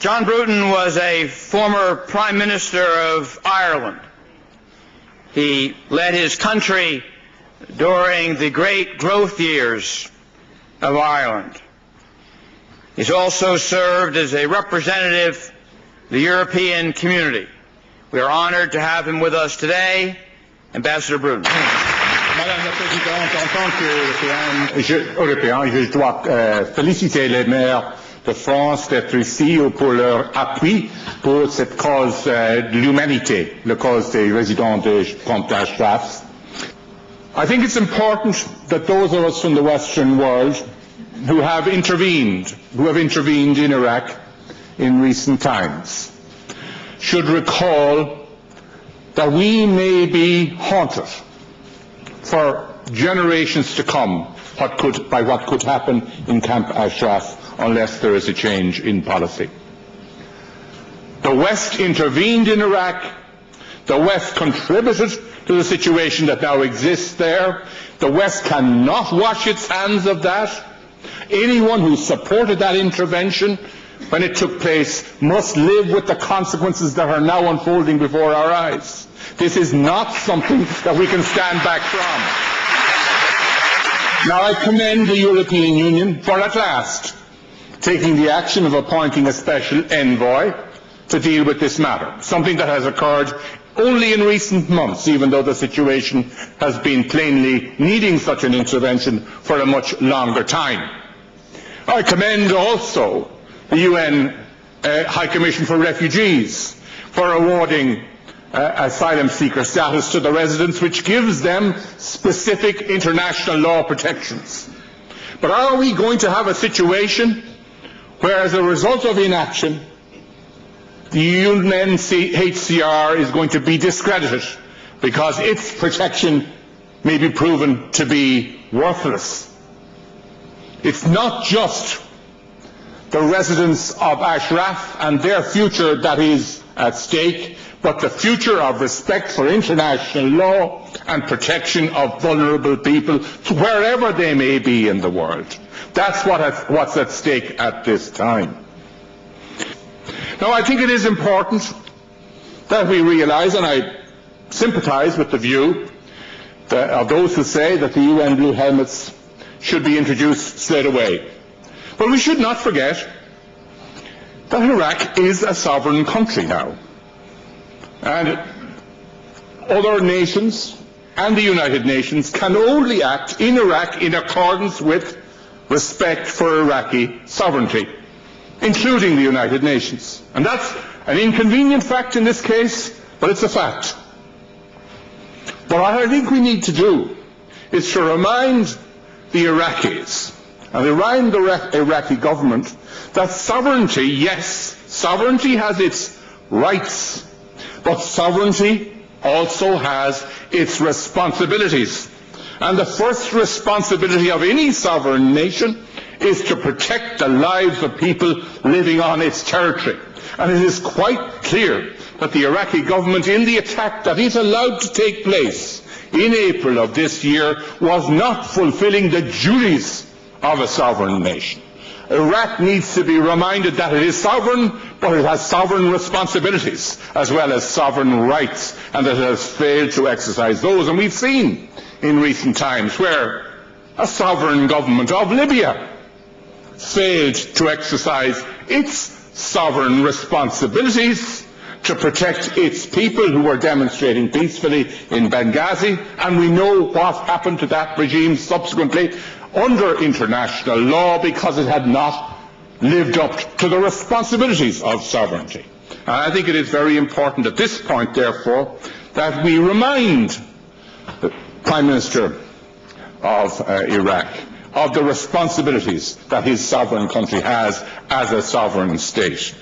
John Bruton was a former Prime Minister of Ireland. He led his country during the great growth years of Ireland. He's also served as a representative of the European community. We are honored to have him with us today. Ambassador Bruton. Madame la Présidente, en tant qu'Européen, je dois féliciter les maires de France d'être ici pour leur appui pour cette cause de l'humanité, la cause des résidents de Krontaschafts. I think it's important that those of us from the Western world who have intervened in Iraq in recent times should recall that we may be haunted for generations to come by what could happen in Camp Ashraf unless there is a change in policy. The West intervened in Iraq. The West contributed to the situation that now exists there. The West cannot wash its hands of that. Anyone who supported that intervention when it took place must live with the consequences that are now unfolding before our eyes. This is not something that we can stand back from. Now I commend the European Union for at last taking the action of appointing a special envoy to deal with this matter, something that has occurred only in recent months, even though the situation has been plainly needing such an intervention for a much longer time. I commend also the UN High Commission for Refugees for awarding asylum seeker status to the residents, which gives them specific international law protections. But are we going to have a situation where, as a result of inaction, the UNHCR is going to be discredited because its protection may be proven to be worthless? It's not just the residents of Ashraf and their future that is at stake, but the future of respect for international law and protection of vulnerable people wherever they may be in the world. That's what's at stake at this time. Now, I think it is important that we realize, and I sympathize with the view of those who say that the UN blue helmets should be introduced straight away. But we should not forget that Iraq is a sovereign country now. And other nations and the United Nations can only act in Iraq in accordance with respect for Iraqi sovereignty, including the United Nations. And that's an inconvenient fact in this case, but it's a fact. But what I think we need to do is to remind the Iraqis and remind the Iraqi government that sovereignty, yes, sovereignty has its rights, but sovereignty also has its responsibilities. And the first responsibility of any sovereign nation is to protect the lives of people living on its territory. And it is quite clear that the Iraqi government, in the attack that is allowed to take place in April of this year, was not fulfilling the duties of a sovereign nation. Iraq needs to be reminded that it is sovereign, but it has sovereign responsibilities as well as sovereign rights, and that it has failed to exercise those. And we've seen in recent times where a sovereign government of Libya failed to exercise its sovereign responsibilities to protect its people who were demonstrating peacefully in Benghazi, and we know what happened to that regime subsequently under international law because it had not lived up to the responsibilities of sovereignty. And I think it is very important at this point, therefore, that we remind the Prime Minister of Iraq of the responsibilities that his sovereign country has as a sovereign state.